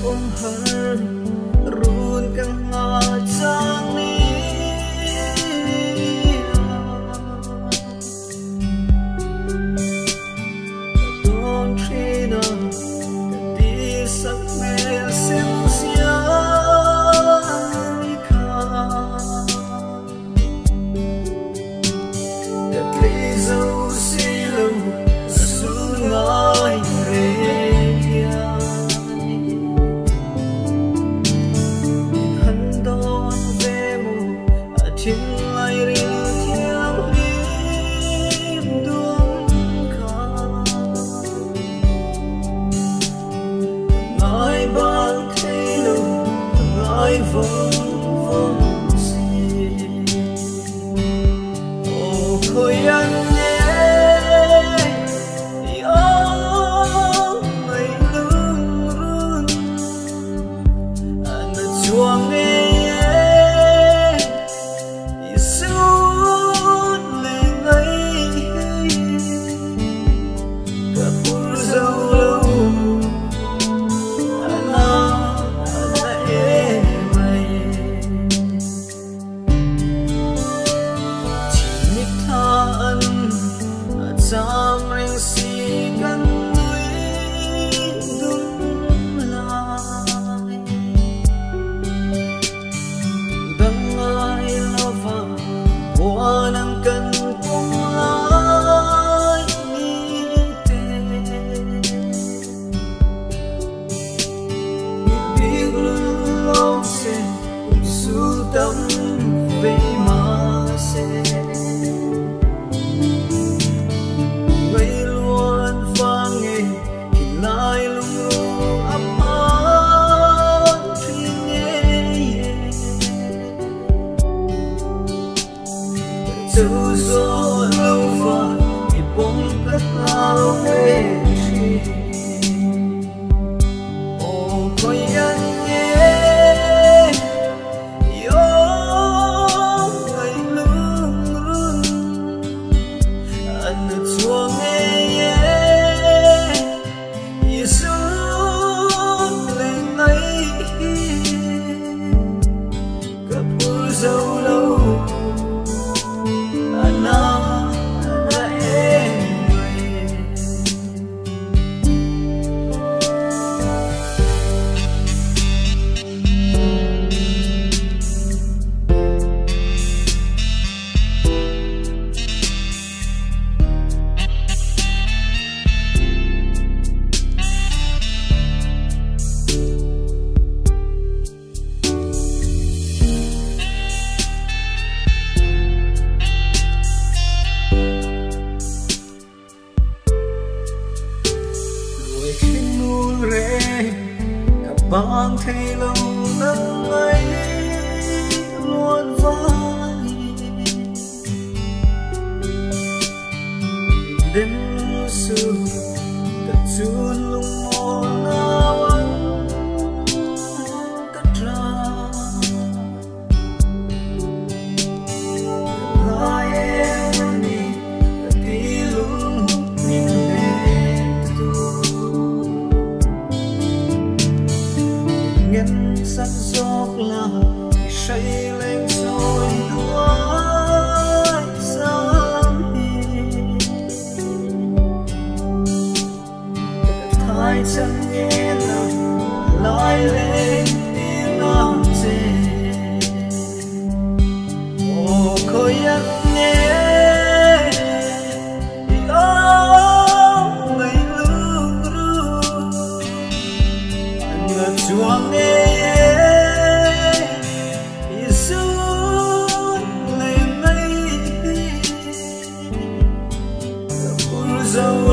ôm hờn run căng ngà trang mi don trina ti sắc mê xem xia kha đẹp lý dấu xì lâu xuống ngài dấu gió lâu vàng thì bóng cất lao về ô khói ăn nhé yo ngày lưng rưng anh chuông nghe Giêsu lên ngay gặp mưa dâu lâu bang thấy lâu nắng ấy luôn vai đến sự thật chun lung mồ nào anh cất ra hai em đi đi lung nhìn nhân sắc gió là say lên rồi đuối sáng thái chân nghe lại lên tiếng nói chê ô khối ăn nhé chuông nghe Giêsu lên ngay gặp mưa dâu